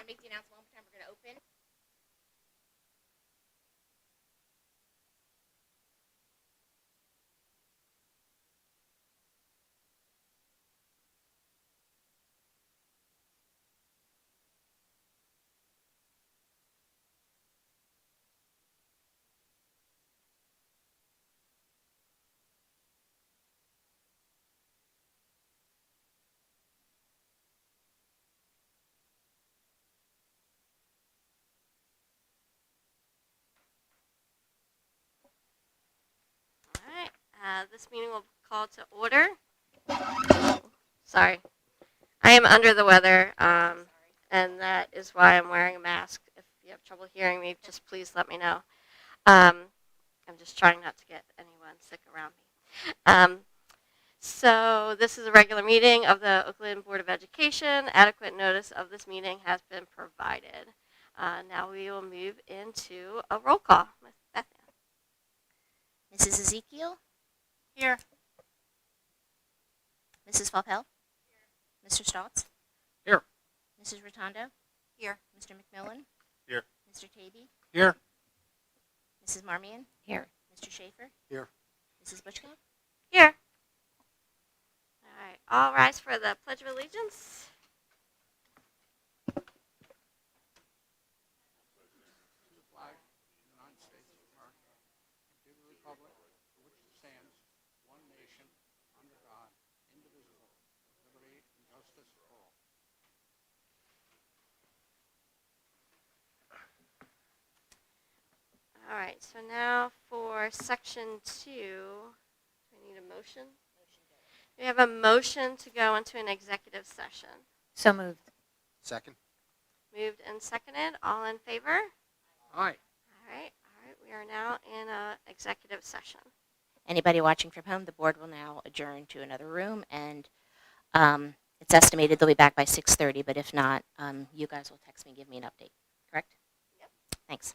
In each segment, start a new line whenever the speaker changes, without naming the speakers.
make the announcement one more time. We're going to open.
All right. This meeting will call to order. Sorry. I am under the weather, and that is why I'm wearing a mask. If you have trouble hearing me, just please let me know. I'm just trying not to get anyone sick around me. So this is a regular meeting of the Oaklyn Board of Education. Adequate notice of this meeting has been provided. Now we will move into a roll call. Ms. Bethany.
Mrs. Ezekiel?
Here.
Mrs. Falpel? Here. Mr. Stotts?
Here.
Mrs. Rotondo?
Here.
Mr. McMillan?
Here.
Mr. Tavey?
Here.
Mrs. Marmion?
Here.
Mr. Schaefer?
Here.
Mrs. Butchko?
Here. All right. All rise for the Pledge of Allegiance.
To the flag of the United States of America, and to the republic for which it stands, one nation, under God, indivisible, with liberty and justice for all.
All right. So now for section 2, do we need a motion? We have a motion to go into an executive session.
So moved.
Second.
Moved and seconded. All in favor?
Aye.
All right. We are now in an executive session.
Anybody watching from home, the board will now adjourn to another room, and it's estimated they'll be back by 6:30, but if not, you guys will text me and give me an update, correct?
Yep.
Thanks.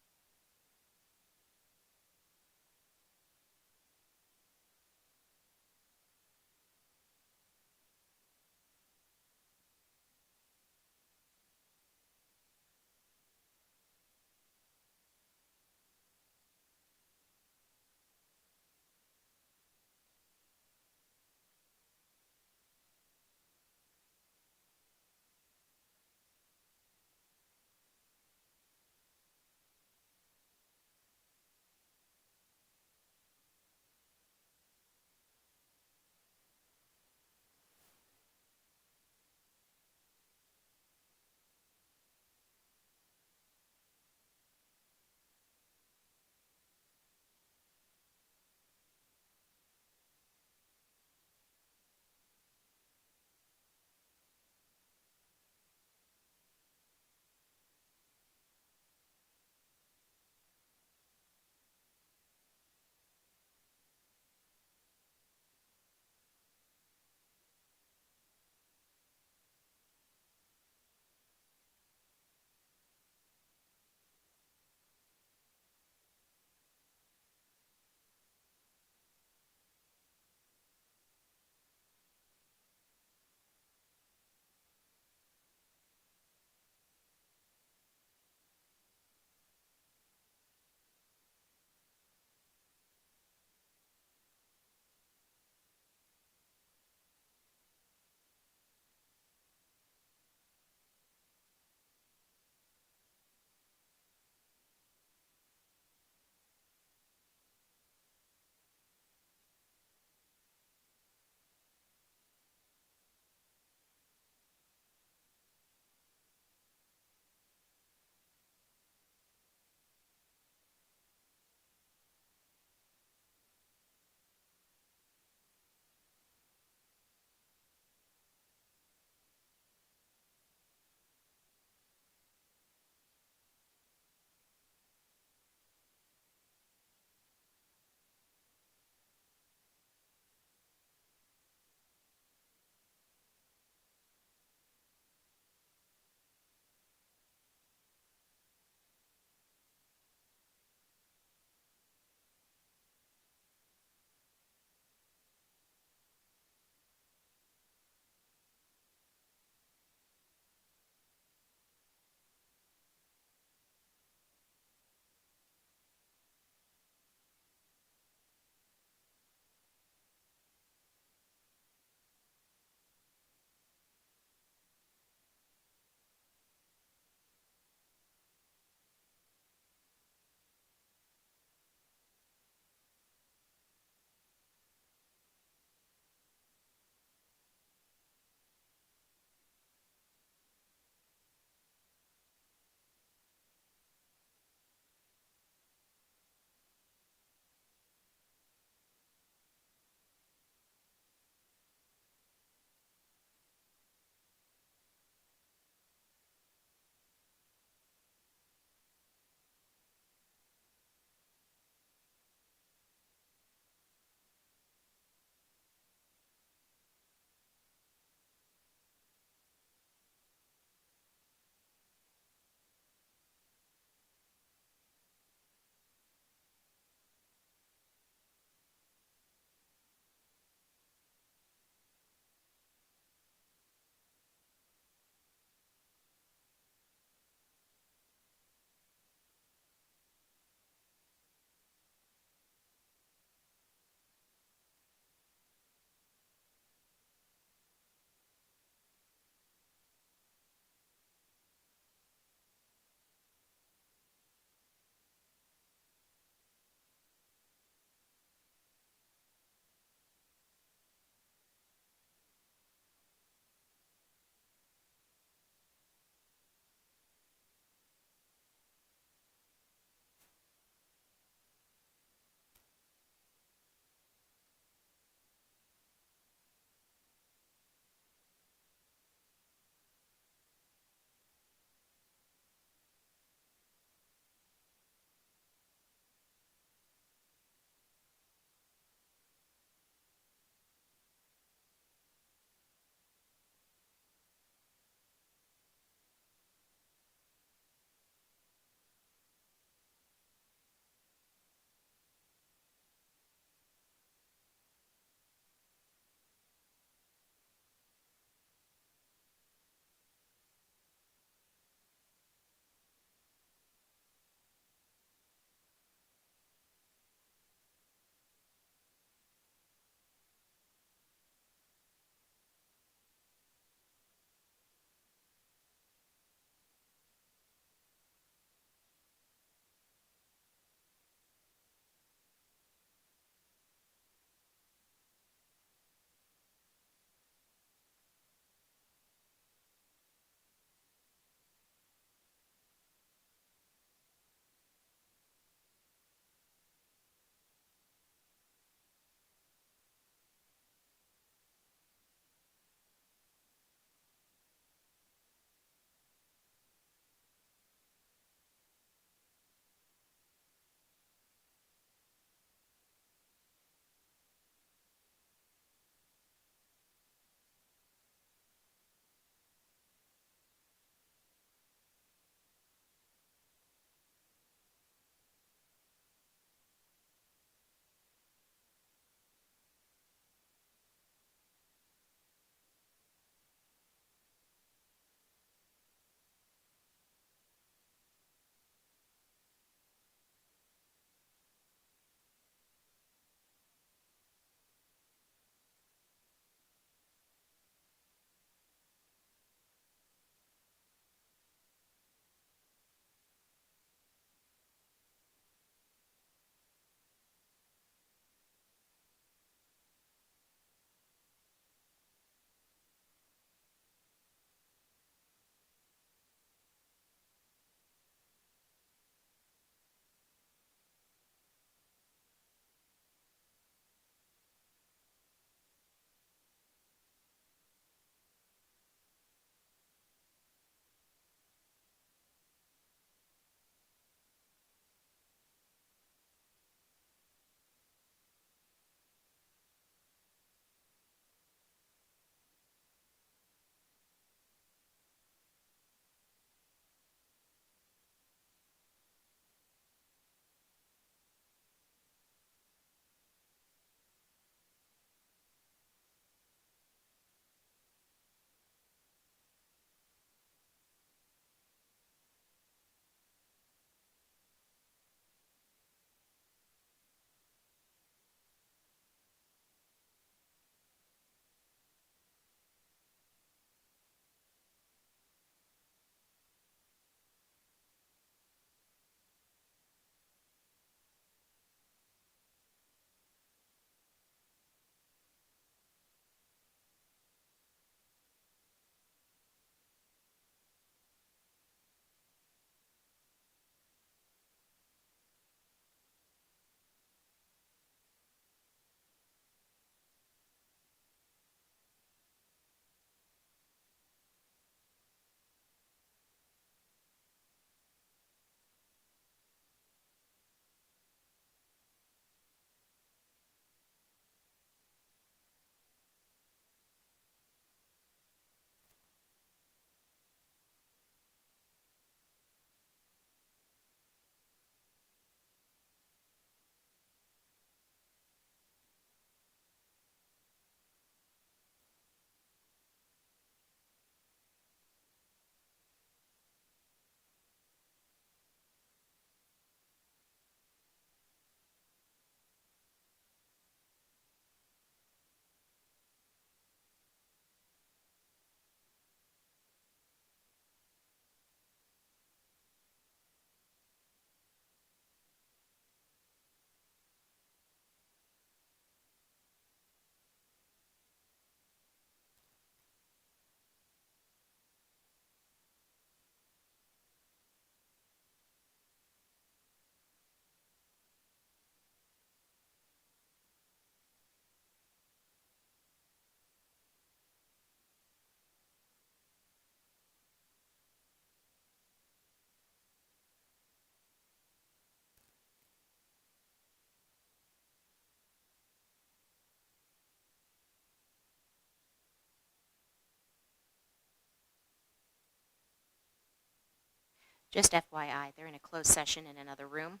Just FYI, they're in a closed session in another room,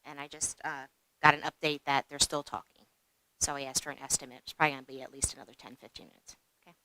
and I just got an update that they're still talking. So I asked for an estimate. It's probably going to be at least another 10, 15 minutes. Okay.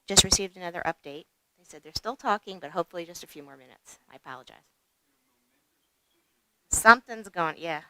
just received another update. They said they're still talking, but hopefully just a few more minutes. I apologize. Something's going, yeah.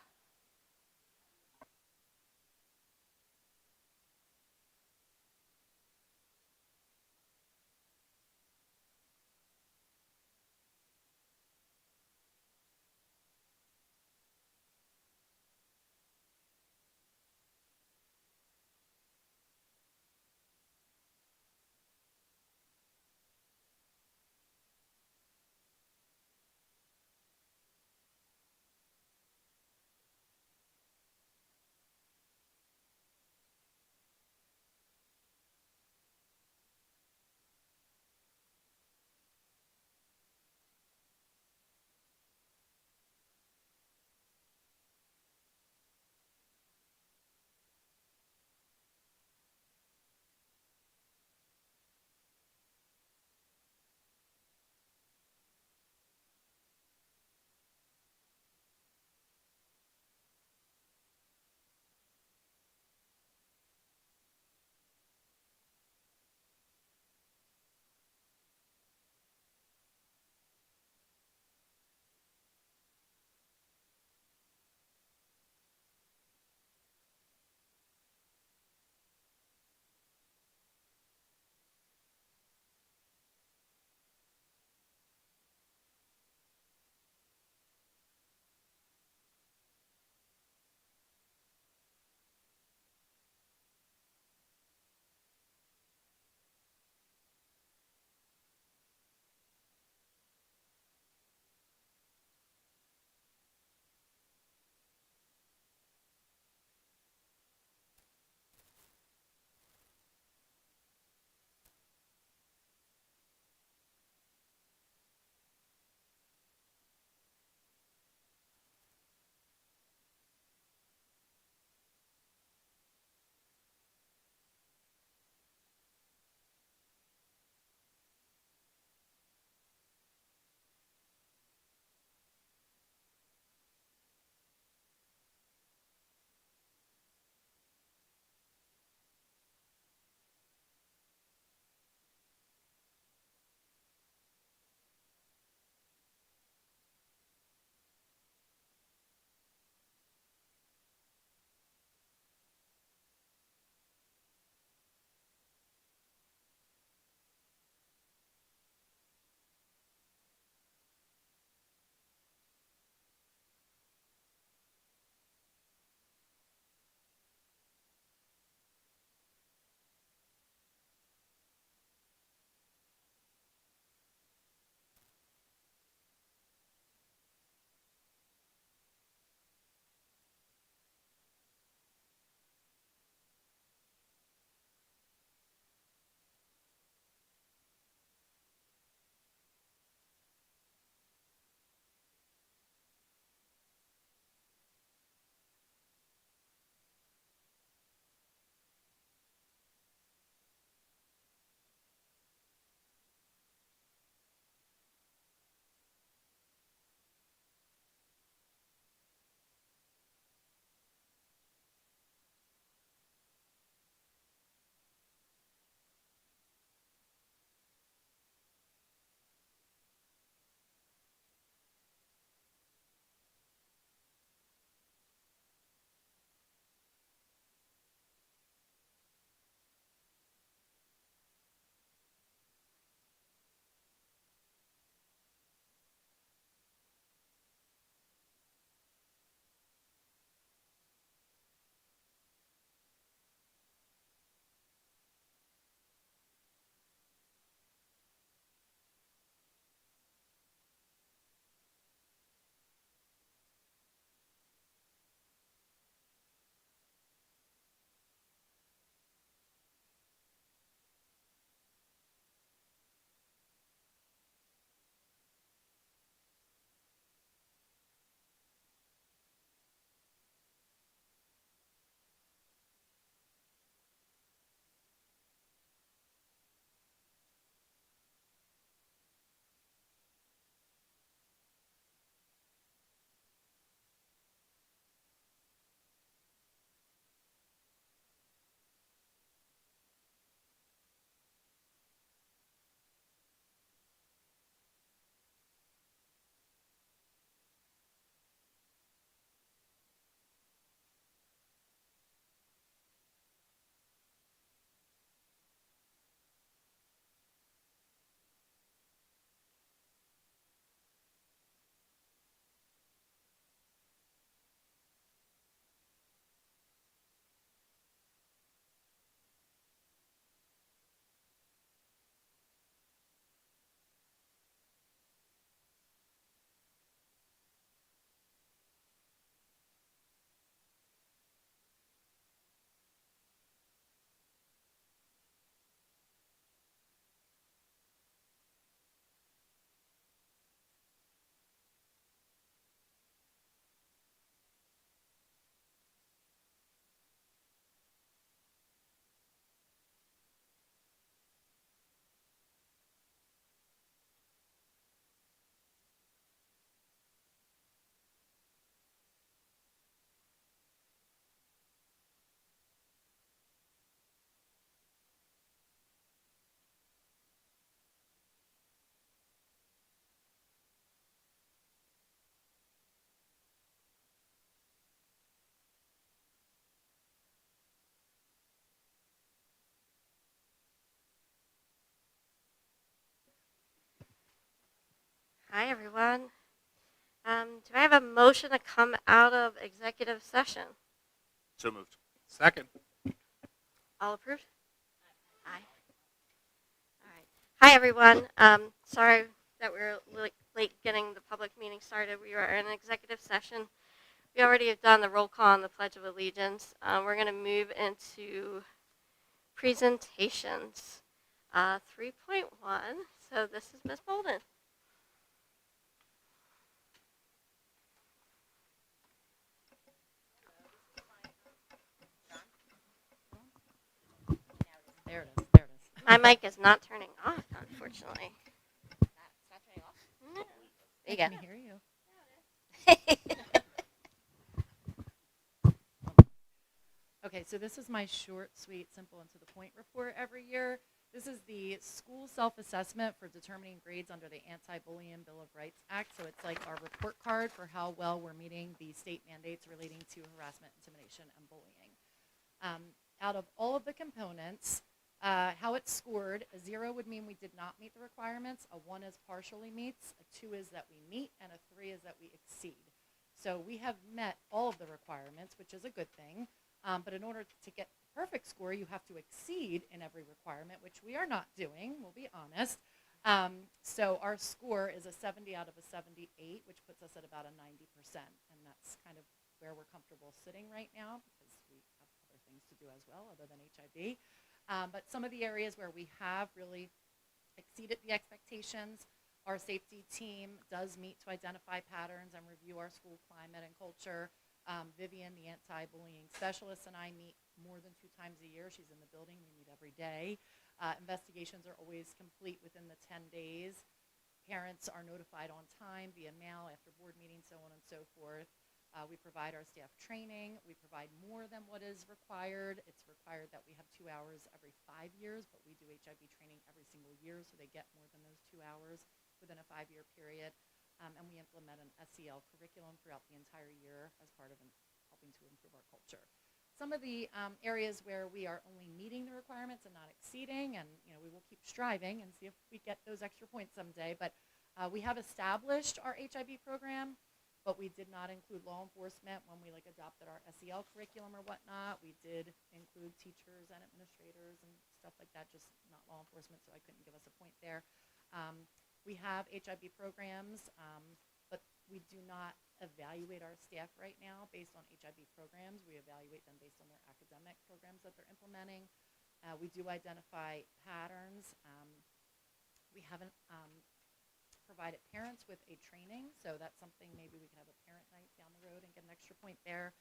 Hi, everyone. Do I have a motion to come out of executive session?
So moved.
Second.
All approved? Aye. All right. Hi, everyone. Sorry that we were late getting the public meeting started. We were in an executive session. We already have done the roll call and the Pledge of Allegiance. We're going to move into presentations. 3.1. So this is Ms. Bolden.
There it is. There it is.
My mic is not turning off, unfortunately.
It's not turning off.
No.
There you
I
go.
can hear you. Okay, so this is my short, sweet, simple, and to the point report every year. This is the school self-assessment for determining grades under the Anti-Bullying Bill of Rights Act. So it's like our report card for how well we're meeting the state mandates relating to harassment, intimidation, and bullying. Out of all of the components, how it's scored, a 0 would mean we did not meet the requirements, a 1 is partially meets, a 2 is that we meet, and a 3 is that we exceed. So we have met all of the requirements, which is a good thing. But in order to get the perfect score, you have to exceed in every requirement, which we are not doing, we'll be honest. So our score is a 70 out of a 78, which puts us at about a 90%. And that's kind of where we're comfortable sitting right now because we have other things to do as well other than HIV. But some of the areas where we have really exceeded the expectations, our safety team does meet to identify patterns and review our school climate and culture. Vivian, the anti-bullying specialist, and I meet more than 2 times a year. She's in the building. We meet every day. Investigations are always complete within the 10 days. Parents are notified on time via mail after board meetings, so on and so forth. We provide our staff training. We provide more than what is required. It's required that we have 2 hours every 5 years, but we do HIV training every single year, so they get more than those 2 hours within a 5-year period. And we implement an SEL curriculum throughout the entire year as part of helping to improve our culture. Some of the areas where we are only meeting the requirements and not exceeding, and we will keep striving and see if we get those extra points someday, but we have established our HIV program, but we did not include law enforcement when we adopted our SEL curriculum or whatnot. We did include teachers and administrators and stuff like that, just not law enforcement, so I couldn't give us a point there. We have HIV programs, but we do not evaluate our staff right now based on HIV programs. We evaluate them based on their academic programs that they're implementing. We do identify patterns. We haven't provided parents with a training, so that's something maybe we could have a parent night down the road and get an extra point there.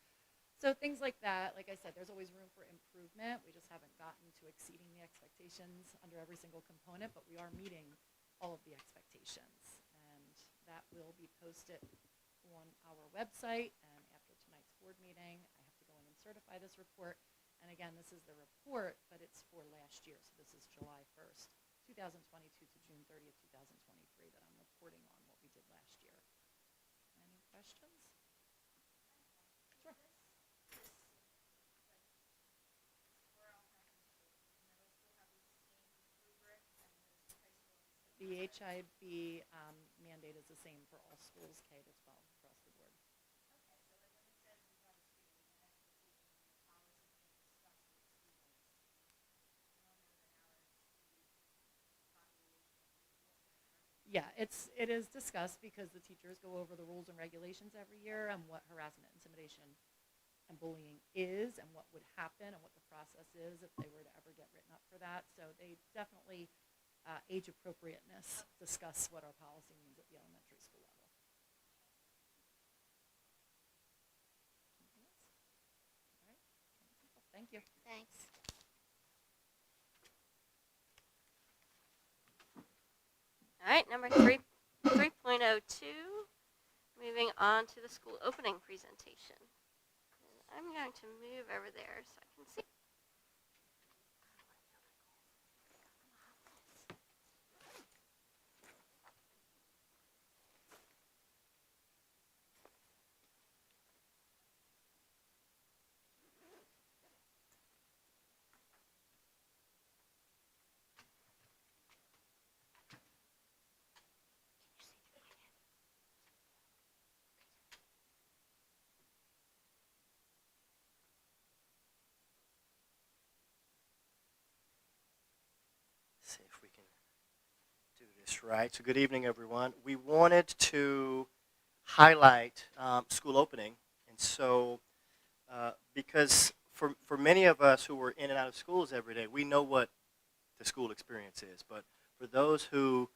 So things like that, like I said, there's always room for improvement. We just haven't gotten to exceeding the expectations under every single component, but we are meeting all of the expectations. And that will be posted on our website. And after tonight's board meeting, I have to go in and certify this report. And again, this is the report, but it's for last year. So this is July 1st, 2022 to June 30th, 2023 that I'm reporting on what we did last year. Any questions? Sure. The HIV mandate is the same for all schools, K to 12, across the board. Yeah, it is discussed because the teachers go over the rules and regulations every year and what harassment, intimidation, and bullying is and what would happen and what the process is if they were to ever get written up for that. So they definitely age appropriateness discuss what our policy means at the elementary school level. Anything else? All right. Thank you.
Thanks.
All right, number 3.02, moving on to the school opening presentation. And I'm going to move over there so I can see.
this right. So good evening, everyone. We wanted to highlight school opening, and so because for many of us who were in and out of schools every day, we know what the school experience is. But for those who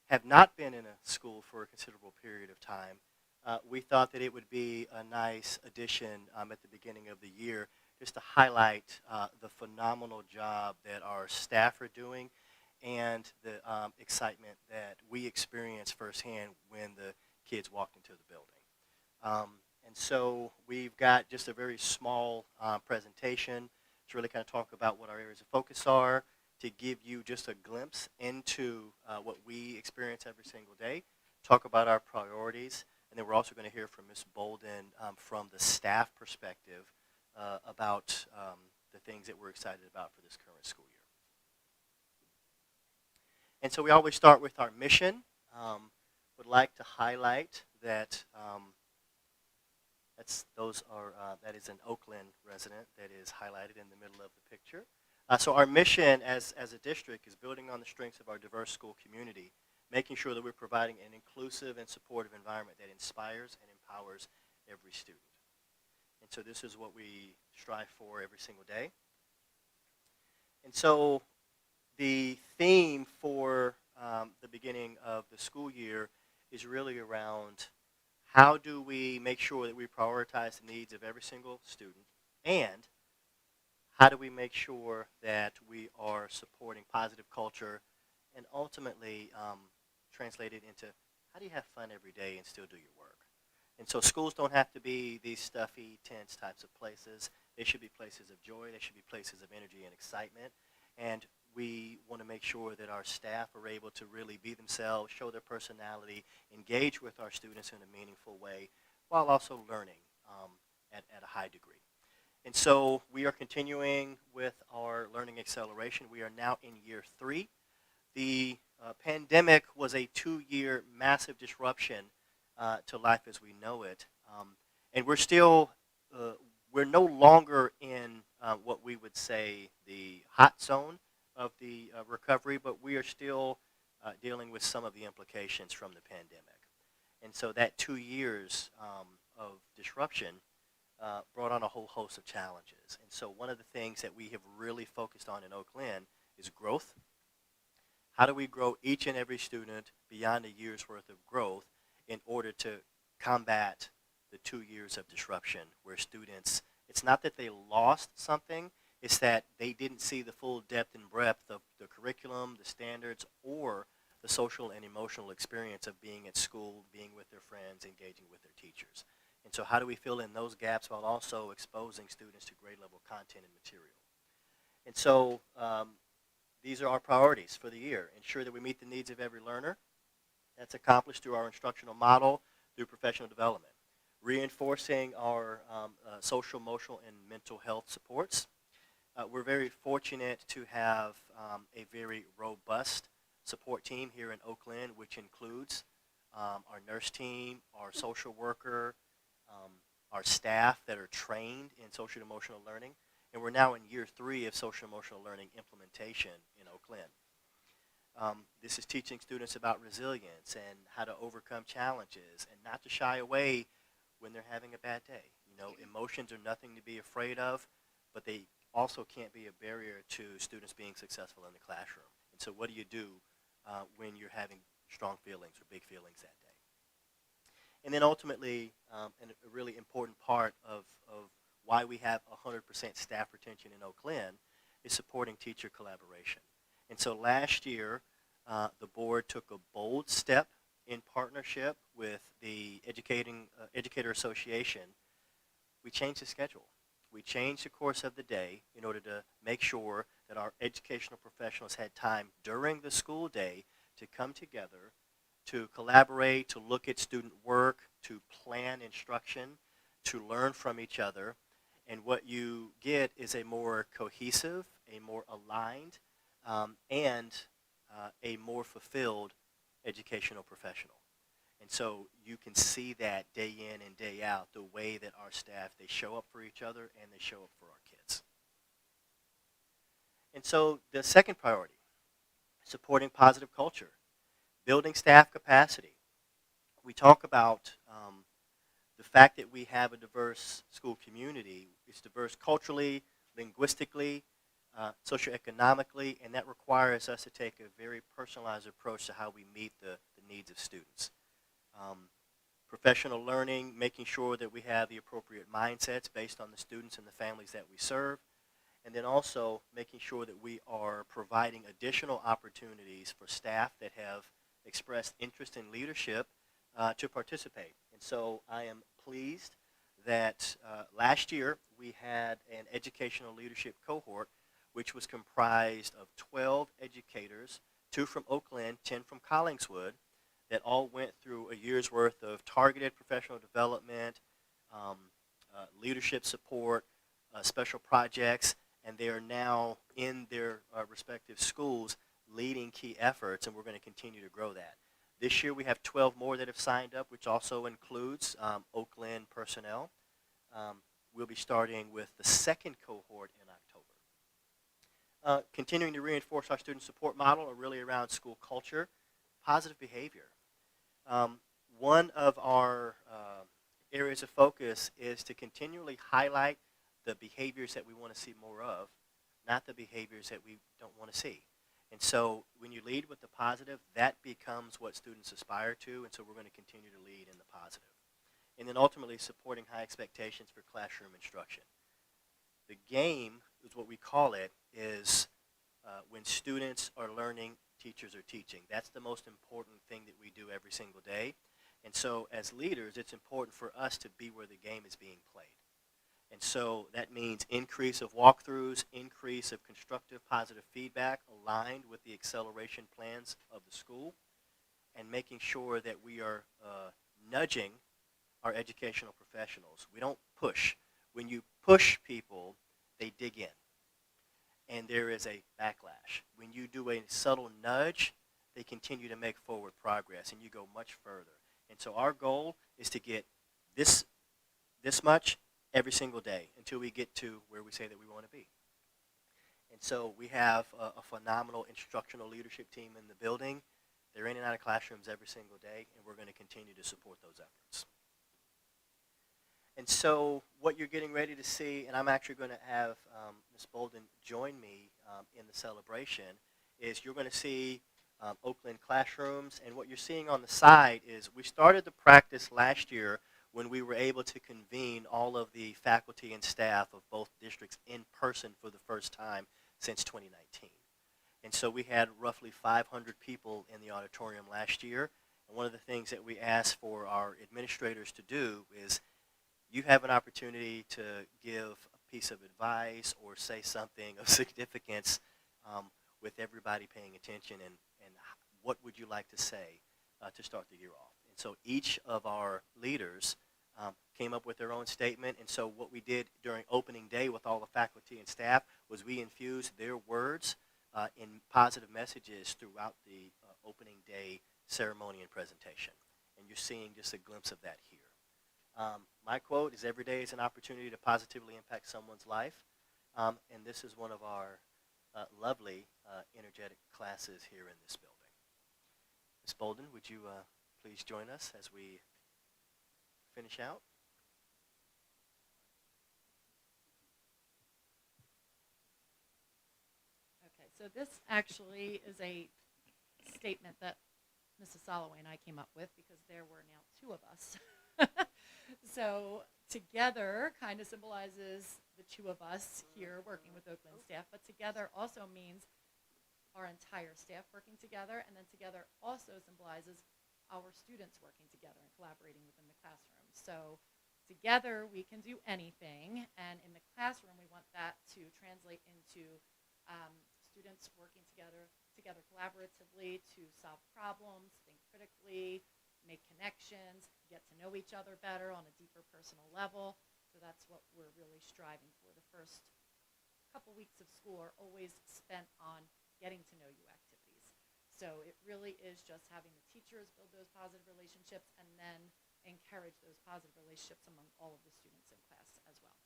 have not been in a school for a considerable period of time, we thought that it would be a nice addition at the beginning of the year just to highlight the phenomenal job that our staff are doing and the excitement that we experienced firsthand when the kids walked into the building. And so we've got just a very small presentation to really kind of talk about what our areas of focus are, to give you just a glimpse into what we experience every single day, talk about our priorities, and then we're also going to hear from Ms. Bolden from the staff perspective about the things that we're excited about for this current school year. And so we always start with our mission. Would like to highlight that that is an Oaklyn resident that is highlighted in the middle of the picture. So our mission as a district is building on the strengths of our diverse school community, making sure that we're providing an inclusive and supportive environment that inspires and empowers every student. And so this is what we strive for every single day. And so the theme for the beginning of the school year is really around how do we make sure that we prioritize the needs of every single student, and how do we make sure that we are supporting positive culture and ultimately translate it into how do you have fun every day and still do your work. And so schools don't have to be these stuffy, tense types of places. They should be places of joy. They should be places of energy and excitement. And we want to make sure that our staff are able to really be themselves, show their personality, engage with our students in a meaningful way, while also learning at a high degree. And so we are continuing with our learning acceleration. We are now in year 3. The pandemic was a 2-year massive disruption to life as we know it. And we're still, we're no longer in what we would say the hot zone of the recovery, but we are still dealing with some of the implications from the pandemic. And so that 2 years of disruption brought on a whole host of challenges. And so one of the things that we have really focused on in Oaklyn is growth. How do we grow each and every student beyond a year's worth of growth in order to combat the 2 years of disruption where students, it's not that they lost something, it's that they didn't see the full depth and breadth of the curriculum, the standards, or the social and emotional experience of being at school, being with their friends, engaging with their teachers. And so how do we fill in those gaps while also exposing students to grade level content and material? And so these are our priorities for the year. Ensure that we meet the needs of every learner. That's accomplished through our instructional model, through professional development. Reinforcing our social, emotional, and mental health supports. We're very fortunate to have a very robust support team here in Oaklyn, which includes our nurse team, our social worker, our staff that are trained in social and emotional learning. And we're now in year 3 of social and emotional learning implementation in Oaklyn. This is teaching students about resilience and how to overcome challenges and not to shy away when they're having a bad day. You know, emotions are nothing to be afraid of, but they also can't be a barrier to students being successful in the classroom. And so what do you do when you're having strong feelings or big feelings that day? And then ultimately, and a really important part of why we have 100% staff retention in Oaklyn is supporting teacher collaboration. And so last year, the board took a bold step in partnership with the Educator Association. We changed the schedule. We changed the course of the day in order to make sure that our educational professionals had time during the school day to come together, to collaborate, to look at student work, to plan instruction, to learn from each other. And what you get is a more cohesive, a more aligned, and a more fulfilled educational professional. And so you can see that day in and day out, the way that our staff, they show up for each other and they show up for our kids. And so the second priority, supporting positive culture. Building staff capacity. We talk about the fact that we have a diverse school community. It's diverse culturally, linguistically, socioeconomically, and that requires us to take a very personalized approach to how we meet the needs of students. Um, Professional learning, making sure that we have the appropriate mindsets based on the students and the families that we serve, and then also making sure that we are providing additional opportunities for staff that have expressed interest in leadership to participate. And so I am pleased that last year we had an educational leadership cohort which was comprised of 12 educators, 2 from Oaklyn, 10 from Collingswood, that all went through a year's worth of targeted professional development, um, leadership support, special projects, and they are now in their respective schools leading key efforts, and we're going to continue to grow that. This year we have 12 more that have signed up, which also includes Oaklyn personnel. We'll be starting with the second cohort in October. Continuing to reinforce our student support model are really around school culture, positive behavior. One of our areas of focus is to continually highlight the behaviors that we want to see more of, not the behaviors that we don't want to see. And so when you lead with the positive, that becomes what students aspire to, and so we're going to continue to lead in the positive. And then ultimately supporting high expectations for classroom instruction. The game is what we call it, is when students are learning, teachers are teaching. That's the most important thing that we do every single day. And so as leaders, it's important for us to be where the game is being played. And so that means increase of walkthroughs, increase of constructive positive feedback aligned with the acceleration plans of the school, and making sure that we are nudging our educational professionals. We don't push. When you push people, they dig in, and there is a backlash. When you do a subtle nudge, they continue to make forward progress, and you go much further. And so our goal is to get this much every single day until we get to where we say that we want to be. And so we have a phenomenal instructional leadership team in the building. They're in and out of classrooms every single day, and we're going to continue to support those efforts. And so what you're getting ready to see, and I'm actually going to have Ms. Bolden join me in the celebration, is you're going to see Oaklyn classrooms. And what you're seeing on the side is we started the practice last year when we were able to convene all of the faculty and staff of both districts in person for the first time since 2019. And so we had roughly 500 people in the auditorium last year. And one of the things that we asked for our administrators to do is you have an opportunity to give a piece of advice or say something of significance with everybody paying attention, and what would you like to say to start the year off. And so each of our leaders came up with their own statement, and so what we did during opening day with all the faculty and staff was we infused their words in positive messages throughout the opening day ceremony and presentation. And you're seeing just a glimpse of that here. My quote is, every day is an opportunity to positively impact someone's life. And this is one of our lovely, energetic classes here in this building. Ms. Bolden, would you please join us as we finish out?
Okay, so this actually is a statement that Mrs. Soloway and I came up with because there were now 2 of us. So together kind of symbolizes the 2 of us here working with Oaklyn staff, but together also means our entire staff working together, and then together also symbolizes our students working together and collaborating within the classroom. So together we can do anything, and in the classroom we want that to translate into students working together collaboratively to solve problems, think critically, make connections, get to know each other better on a deeper personal level. So that's what we're really striving for. The first couple weeks of school are always spent on getting to know you activities. So it really is just having the teachers build those positive relationships and then encourage those positive relationships among all of the students in class as well.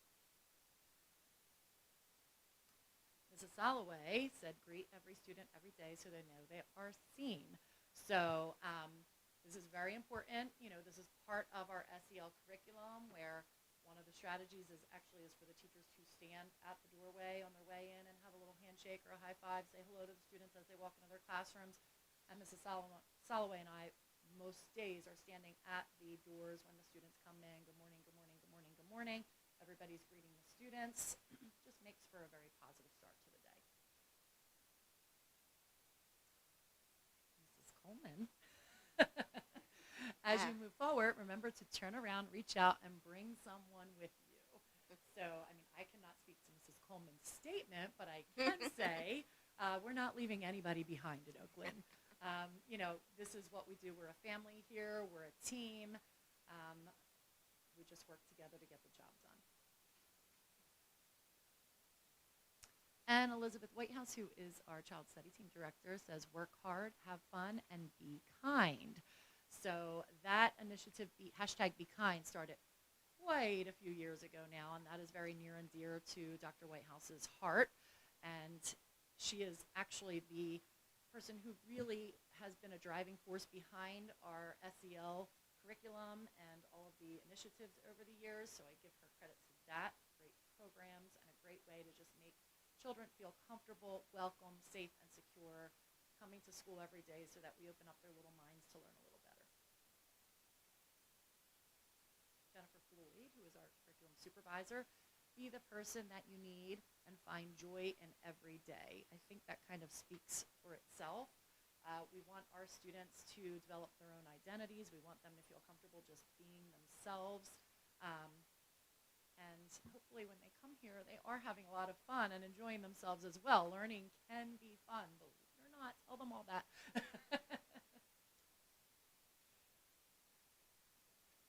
Mrs. Soloway said, greet every student every day so they know they are seen. So this is very important. This is part of our SEL curriculum where one of the strategies is for the teachers to stand at the doorway on their way in and have a little handshake or a high five, say hello to the students as they walk into their classrooms. And Mrs. Soloway and I most days are standing at the doors when the students come in. Good morning, good morning, good morning, good morning. Everybody's greeting the students. Just makes for a very positive start to the day. Mrs. Coleman. As you move forward, remember to turn around, reach out, and bring someone with you. So, I cannot speak to Mrs. Coleman's statement, but I can say we're not leaving anybody behind at Oaklyn. This is what we do. We're a family here. We're a team. We just work together to get the job done. And Elizabeth Whitehouse, who is our Child Study Team Director, says work hard, have fun, and be kind. So that initiative, #BeKind, started quite a few years ago now, and that is very near and dear to Dr. Whitehouse's heart. And she is actually the person who really has been a driving force behind our SEL curriculum and all of the initiatives over the years. So I give her credit to that. Great programs and a great way to just make children feel comfortable, welcome, safe, and secure coming to school every day so that we open up their little minds to learn a little better. Jennifer Floyd, who is our curriculum supervisor, be the person that you need and find joy in every day. I think that kind of speaks for itself. We want our students to develop their own identities. We want them to feel comfortable just being themselves. And hopefully when they come here, they are having a lot of fun and enjoying themselves as well. Learning can be fun, believe it or not. Tell them all that. Is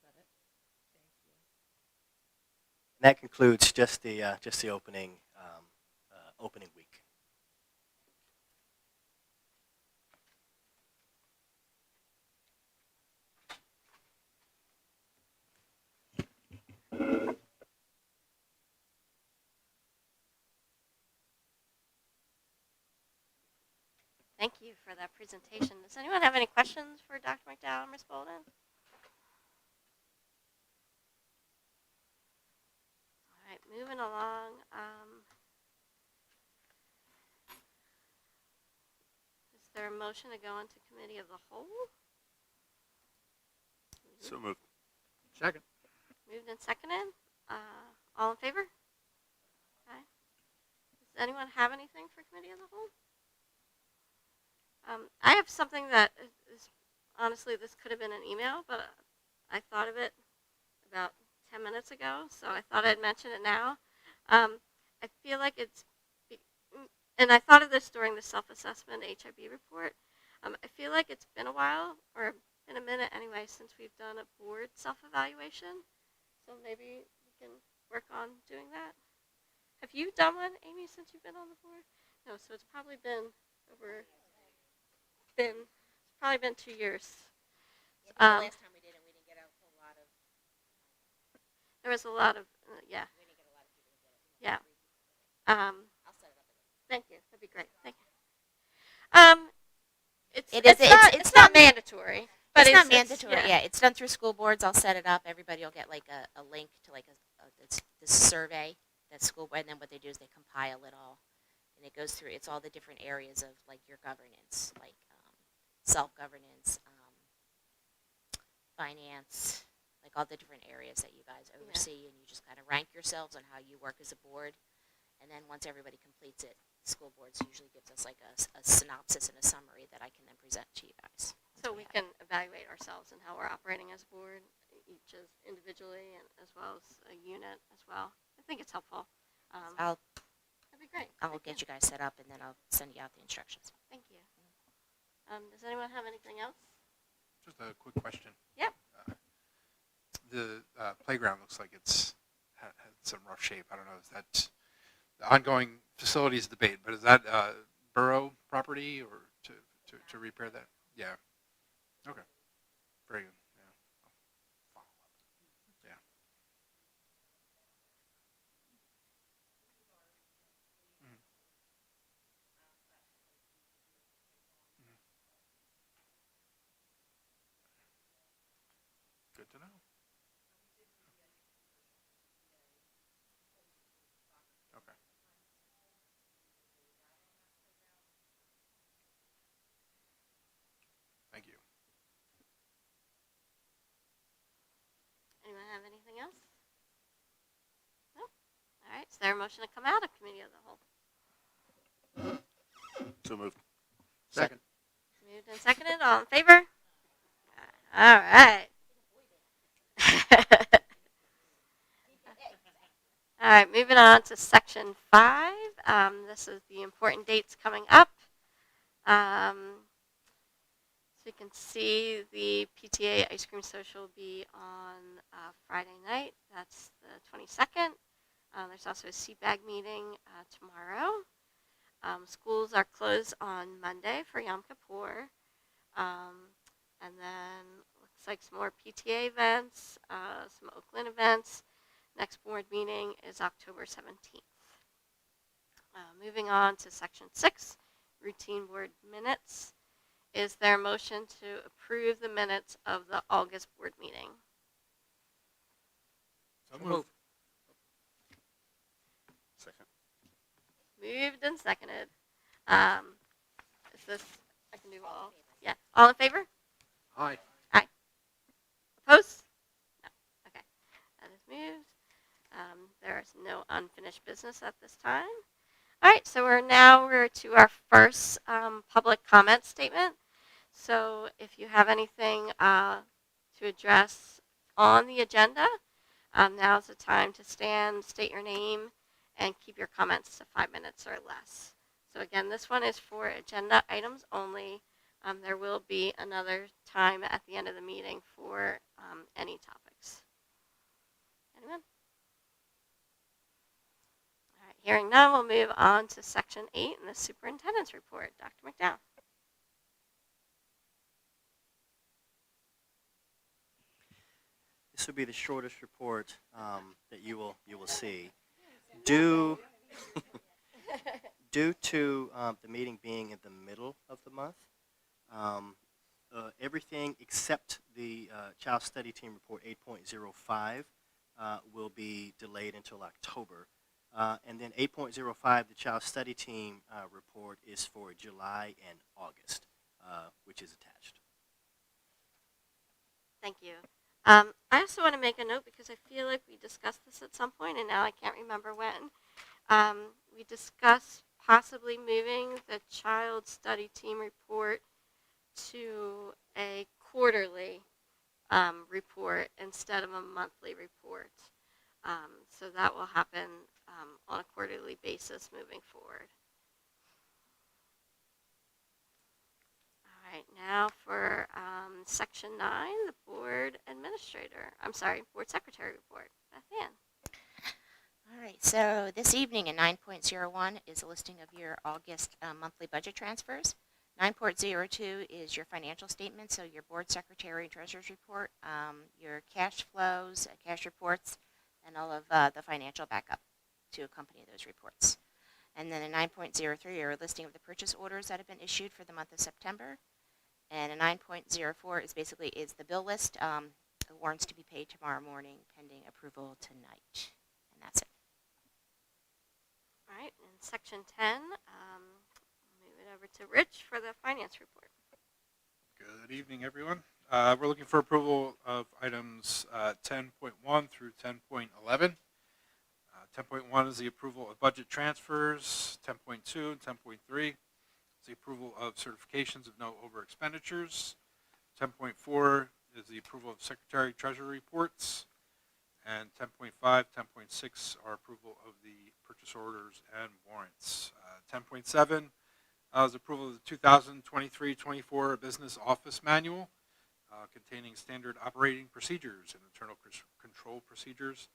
that it? Thank you.
And that concludes just the opening week.
Thank you for that presentation. Does anyone have any questions for Dr. McDowell or Ms. Bolden? All right, moving along. Is there a motion to go into committee of the whole?
So moved.
Second.
Moved and seconded. All in favor? Aye. Does anyone have anything for committee of the whole? I have something that is, honestly, this could have been an email, but I thought of it about 10 minutes ago, so I thought I'd mention it now. I feel like and I thought of this during the self-assessment HIB report. I feel like it's been a while, or been a minute anyway, since we've done a board self-evaluation, so maybe we can work on doing that. Have you done one, Amy, since you've been on the board? No, so it's probably been it's probably been 2 years.
The last time we did it, we didn't get a whole lot of.
There was a lot of, yeah.
We didn't get a lot of people to get it.
Yeah.
I'll set it up again.
Thank you. That'd be great. Thank you. It's not mandatory, but
It's not mandatory.
Yeah.
Yeah, it's done through school boards. I'll set it up. Everybody will get like a link to like this survey that school board. And then what they do is they compile it all, and it goes through. It's all the different areas of like your governance, like self-governance, finance, like all the different areas that you guys oversee, and you just kind of rank yourselves on how you work as a board. And then once everybody completes it, school boards usually gives us like a synopsis and a summary that I can then present to you guys.
So we can evaluate ourselves and how we're operating as a board, each as individually and as well as a unit as well. I think it's helpful.
I'll
That'd be great.
I'll get you guys set up, and then I'll send you out the instructions.
Thank you. Does anyone have anything else?
Just a quick question.
Yep.
The playground looks like it's had some rough shape. I don't know. Is that the ongoing facilities debate? But is that borough property or to repair that? Yeah. Okay. Very good. Yeah. I'll follow up. Yeah. Good to know. Okay. Thank you.
Anyone have anything else? No? All right. Is there a motion to come out of committee of the whole?
So moved.
Second.
Moved and seconded. All in favor? All right. All right, moving on to section 5. This is the important dates coming up. So you can see the PTA ice cream social will be on Friday night. That's the 22nd. There's also a CBAG meeting tomorrow. Schools are closed on Monday for Yom Kippur. And then looks like some more PTA events, some Oaklyn events. Next board meeting is October 17th. Moving on to section 6, routine board minutes. Is there a motion to approve the minutes of the August board meeting?
So moved.
Second.
Moved and seconded. Is this, I can do all? Yeah. All in favor?
Aye.
Opposed? No. Okay. That is moved. There is no unfinished business at this time. All right, so we're to our first public comment statement. So if you have anything to address on the agenda, now's the time to stand, state your name, and keep your comments to 5 minutes or less. So again, this one is for agenda items only. There will be another time at the end of the meeting for any topics. Anyone? All right, hearing none, we'll move on to section 8 in the superintendent's report. Dr. McDowell.
This will be the shortest report that you will see. Due to the meeting being in the middle of the month, everything except the Child Study Team Report 8.05 will be delayed until October. And then 8.05, the Child Study Team report is for July and August, which is attached.
Thank you. I also want to make a note because I feel like we discussed this at some point, and now I can't remember when. We discussed possibly moving the Child Study Team report to a quarterly report instead of a monthly report. So that will happen on a quarterly basis moving forward. All right, now for section 9, the board secretary report. Beth Ann.
All right, so this evening in 9.01 is a listing of your August monthly budget transfers. 9.02 is your financial statement, so your board secretary and treasurer's report, your cash flows, cash reports, and all of the financial backup to accompany those reports. And then a 9.03 are a listing of the purchase orders that have been issued for the month of September. And a 9.04 is basically the bill list, the warrants to be paid tomorrow morning pending approval tonight. And that's it.
All right, in section 10, move it over to Rich for the finance report.
Good evening, everyone. We're looking for approval of items 10.1 through 10.11. 10.1 is the approval of budget transfers. 10.2 and 10.3 is the approval of certifications of no over expenditures. 10.4 is the approval of secretary treasurer reports. And 10.5, 10.6 are approval of the purchase orders and warrants. 10.7 is approval of the 2023-24 Business Office Manual containing standard operating procedures and internal control procedures.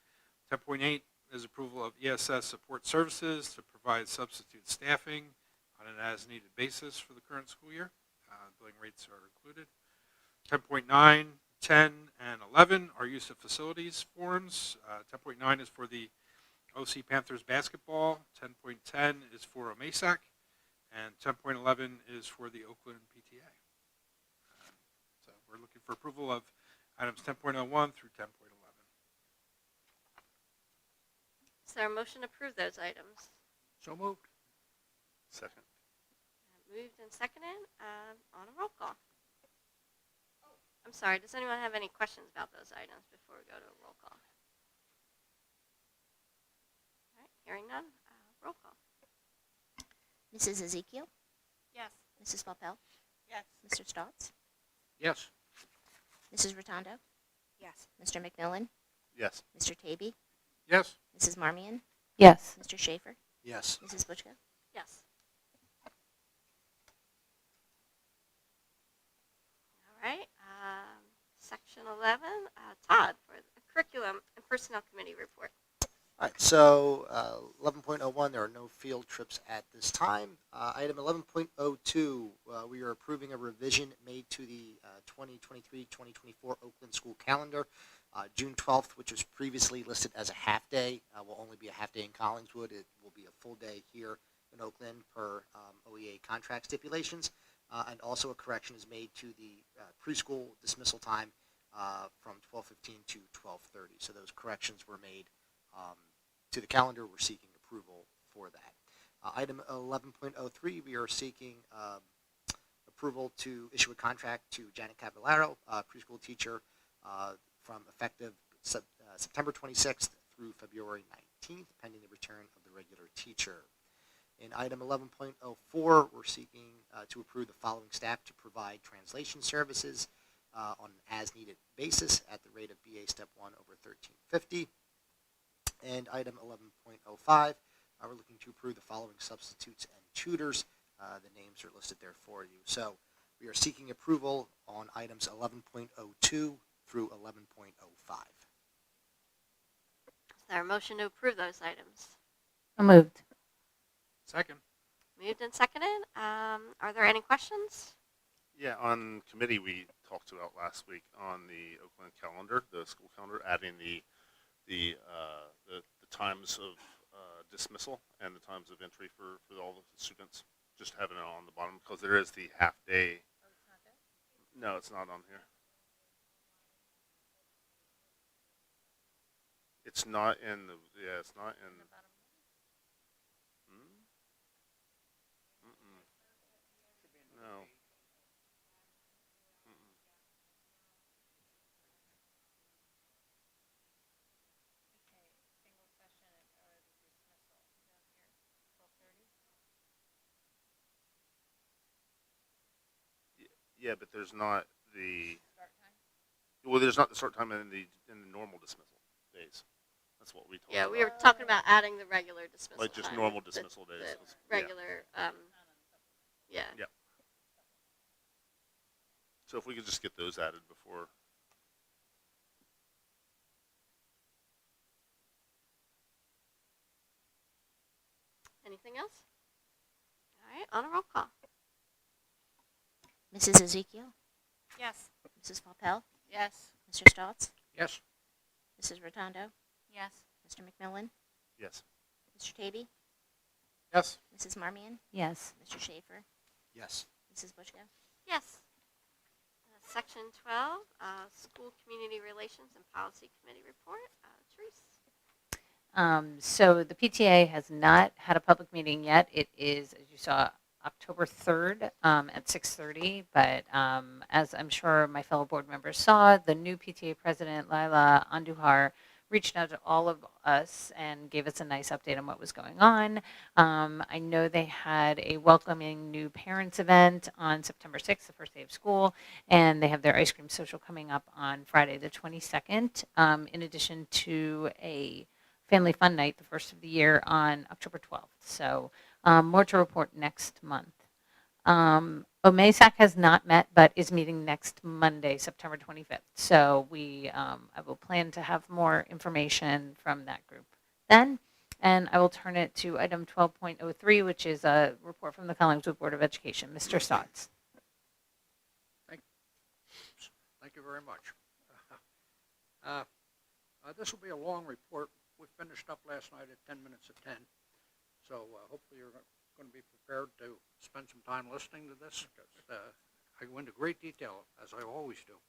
10.8 is approval of ESS support services to provide substitute staffing on an as-needed basis for the current school year. Billing rates are included. 10.9, 10, and 11 are use of facilities forms. 10.9 is for the OC Panthers basketball. 10.10 is for OMASAC. And 10.11 is for the Oakland PTA. So we're looking for approval of Items 10.01 through 10.11.
Is there a motion to approve those items?
So moved.
Second.
Moved and seconded on a roll call. I'm sorry, does anyone have any questions about those items before we go to a roll call? All right, hearing none, roll call.
Mrs. Ezekiel,
Yes.
Mrs. Valpel,
Yes.
Mr. Stotts,
Yes.
Mrs. Rotondo,
Yes.
Mr. McMillan,
Yes.
Mr. Tavy,
Yes.
Mrs. Marmion,
Yes.
Mr. Schaefer,
Yes.
Mrs. Butchko.
Yes. All right, section 11, Todd for the Curriculum and Personnel Committee report.
All right, so 11.01, there are no field trips at this time. Item 11.02, we are approving a revision made to the 2023-2024 Oakland school calendar. June 12th, which was previously listed as a half day, will only be a half day in Collingswood. It will be a full day here in Oakland per OEA contract stipulations. And also a correction is made to the preschool dismissal time from 12:15 to 12:30. So those corrections were made to the calendar. We're seeking approval for that. Item 11.03, we are seeking approval to issue a contract to Janet Cavallaro, preschool teacher, from effective September 26th through February 19th, pending the return of the regular teacher. In item 11.04, we're seeking to approve the following staff to provide translation services on an as-needed basis at the rate of BA Step 1 over 1350. And item 11.05, we're looking to approve the following substitutes and tutors. The names are listed there for you. So we are seeking approval on items 11.02 through 11.05.
Is there a motion to approve those items?
So moved.
Second.
Moved and seconded. Are there any questions?
Yeah, on committee we talked about last week on the Oakland calendar, the school calendar, adding the times of dismissal and the times of entry for all the students. Just having it on the bottom because there is the half day. Oh, it's not there? No, it's not on here. It's not in the. Yeah, it's not in. No. Yeah, but there's not the. Well, there's not the start time in the normal dismissal days. That's what we talked
Yeah,
about.
we were talking about adding the regular dismissal
Like just
time.
normal dismissal days.
The regular, yeah.
Yeah. So if we could just get those added before.
Anything else? All right, on a roll call.
Mrs. Ezekiel,
Yes.
Mrs. Valpel,
Yes.
Mr. Stotts,
Yes.
Mrs. Rotondo,
Yes.
Mr. McMillan,
Yes.
Mr. Tavy,
Yes.
Mrs. Marmion,
Yes.
Mr. Schaefer,
Yes.
Mrs. Butchko.
Yes. Section 12, School Community Relations and Policy Committee report. Therese.
So the PTA has not had a public meeting yet. It is, as you saw, October 3rd at 6:30. But as I'm sure my fellow board members saw, the new PTA president, Laila Andujar, reached out to all of us and gave us a nice update on what was going on. I know they had a welcoming new parents event on September 6th, the first day of school, and they have their ice cream social coming up on Friday the 22nd, in addition to a family fun night, the first of the year, on October 12th. So more to report next month. OMASAC has not met, but is meeting next Monday, September 25th. So I will plan to have more information from that group then. And I will turn it to item 12.03, which is a report from the Collingswood Board of Education. Mr. Stotts.
Thank you very much. This will be a long report. We finished up last night at 10 minutes of 10. So hopefully you're going to be prepared to spend some time listening to this. I go into great detail, as I always do.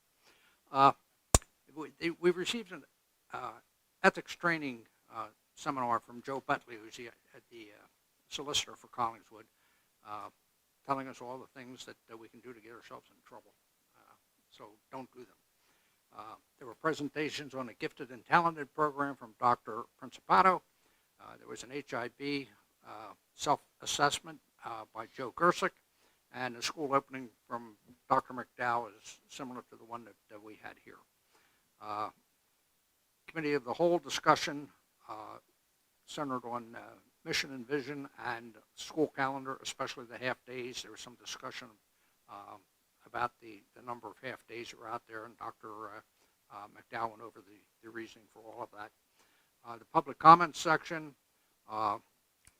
we received an ethics training seminar from Joe Butley, who's the solicitor for Collingswood, telling us all the things that we can do to get ourselves in trouble. So don't do them. There were presentations on the Gifted and Talented program from Dr. Principato. There was an HIB self-assessment by Joe Gersick, and the school opening from Dr. McDowell is similar to the one that we had here. Committee of the whole discussion centered on mission and vision and school calendar, especially the half days. There was some discussion about the number of half days that were out there, and Dr. McDowell went over the reasoning for all of that. The public comments section,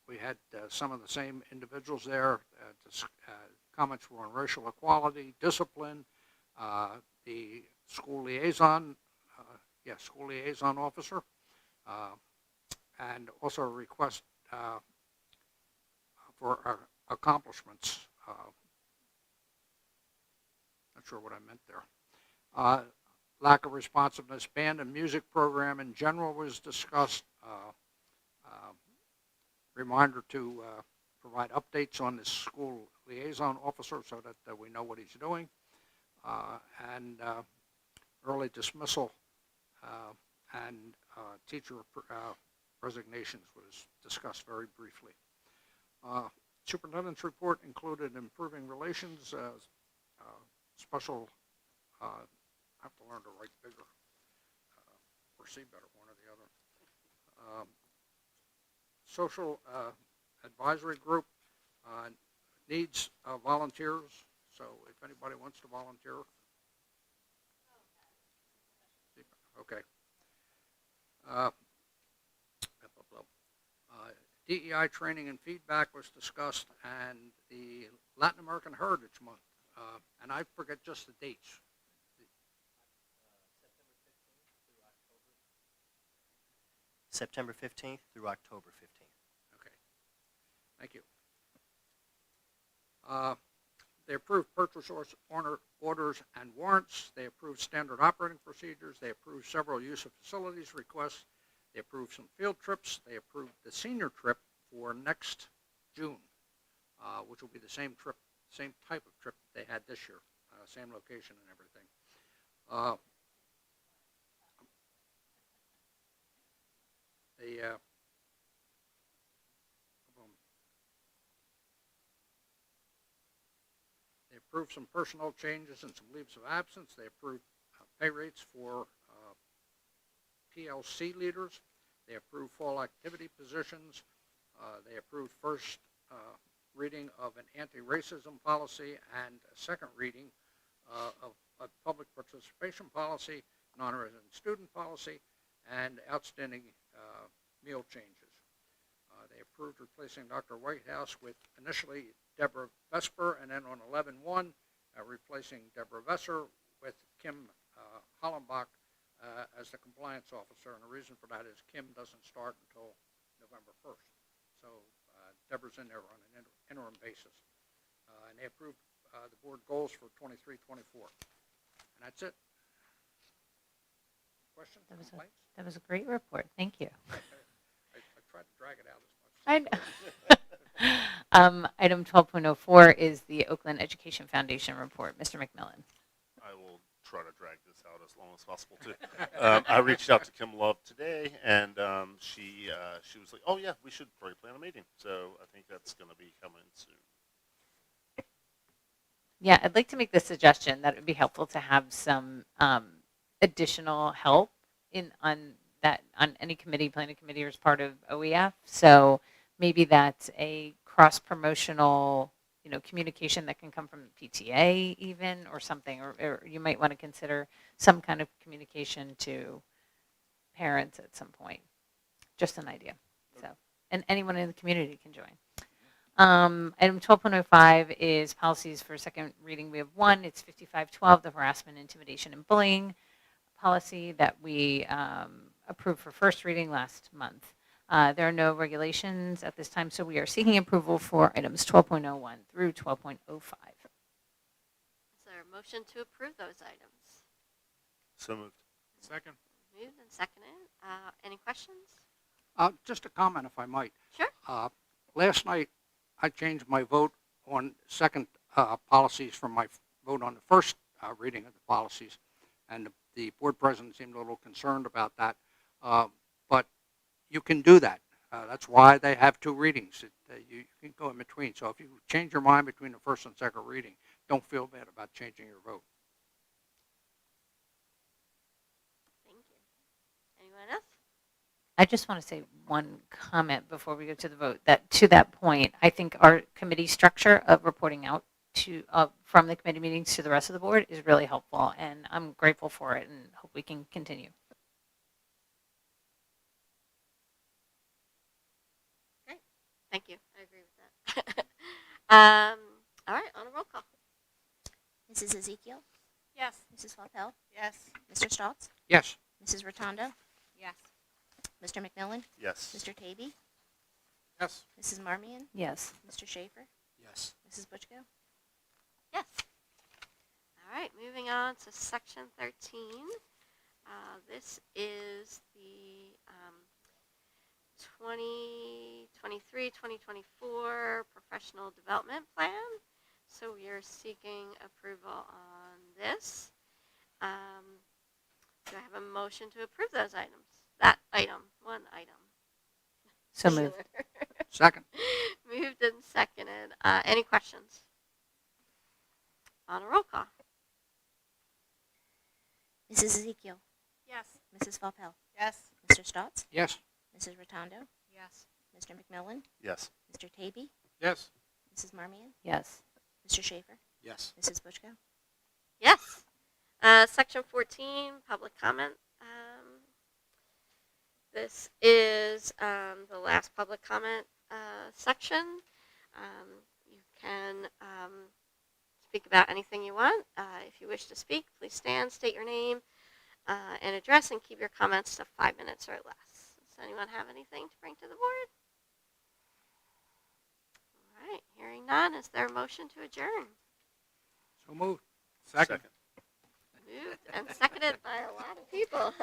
we had some of the same individuals there. Comments were on racial equality, discipline, the school liaison, school liaison officer, and also a request for accomplishments. Not sure what I meant there. Lack of responsiveness. Band and music program in general was discussed. Reminder to provide updates on the school liaison officer so that we know what he's doing. And early dismissal and teacher resignations was discussed very briefly. Superintendent's report included improving relations, special, I have to learn to write bigger, or see better, one or the other. Social advisory group needs volunteers, so if anybody wants to volunteer. Okay. DEI training and feedback was discussed, and the Latin American Heritage Month, and I forget just the dates.
September 15th through October 15th.
Okay. Thank you. They approved purchase orders and warrants. They approved standard operating procedures. They approved several use of facilities requests. They approved some field trips. They approved the senior trip for next June, which will be the same trip, same type of trip they had this year, same location and everything. They approved some personnel changes and some leaves of absence. They approved pay rates for PLC leaders. They approved fall activity positions. They approved first reading of an anti-racism policy and a second reading of a public participation policy, non-resident student policy, and outstanding meal changes. They approved replacing Dr. Whitehouse with initially Deborah Vesper, and then on 11/1, replacing Deborah Vesser with Kim Hollenbach as the compliance officer. And the reason for that is Kim doesn't start until November 1st. So Deborah's in there on an interim basis. And they approved the board goals for 23-24. And that's it. Questions? Complaints?
That was a great report. Thank you.
I tried to drag it out as much as
I know. Item 12.04 is the Oakland Education Foundation report. Mr. McMillan.
I will try to drag this out as long as possible too. I reached out to Kim Love today, and she was like, "Oh yeah, we should probably plan a meeting." So I think that's going to be coming soon.
Yeah, I'd like to make the suggestion that it would be helpful to have some additional help on any committee, planning committee, or as part of OEF. So maybe that's a cross-promotional, communication that can come from the PTA even, or something, or you might want to consider some kind of communication to parents at some point. Just an idea. So, and anyone in the community can join. Item 12.05 is policies for second reading. We have one. It's 5512, the harassment, intimidation, and bullying policy that we approved for first reading last month. There are no regulations at this time, so we are seeking approval for items 12.01 through 12.05.
Is there a motion to approve those items?
So moved.
Second.
Moved and seconded. Any questions?
Just a comment, if I might.
Sure.
Last night, I changed my vote on second policies from my vote on the first reading of the policies, and the board president seemed a little concerned about that. But you can do that. That's why they have two readings. You can go in between. So if you change your mind between the first and second reading, don't feel bad about changing your vote.
Thank you. Anyone else?
I just want to say one comment before we go to the vote. That to that point, I think our committee structure of reporting out to from the committee meetings to the rest of the board is really helpful, and I'm grateful for it, and hope we can continue.
Great. Thank you. I agree with that. All right, on a roll call.
Mrs. Ezekiel,
Yes.
Mrs. Flapel,
Yes.
Mr. Stotts,
Yes.
Mrs. Rotondo,
Yes.
Mr. McMillan,
Yes.
Mr. Tavy,
Yes.
Mrs. Marmion,
Yes.
Mr. Schaefer,
Yes.
Mrs. Butchko.
Yes. All right, moving on to section 13. This is the 2023-2024 professional development plan. So we are seeking approval on this. Do I have a motion to approve those items? That item, one item.
So moved.
Second.
Moved and seconded. Any questions? On a roll call.
Mrs. Ezekiel,
Yes.
Mrs. Flapel,
Yes.
Mr. Stotts,
Yes.
Mrs. Rotondo,
Yes.
Mr. McMillan,
Yes.
Mr. Tavy,
Yes.
Mrs. Marmion,
Yes.
Mr. Schaefer,
Yes.
Mrs. Butchko.
Yes. Section 14, public comment. This is the last public comment section. You can speak about anything you want. If you wish to speak, please stand, state your name and address, and keep your comments to 5 minutes or less. Does anyone have anything to bring to the board? All right, hearing none, is there a motion to adjourn?
So moved.
Second.
Moved and seconded by a lot of people.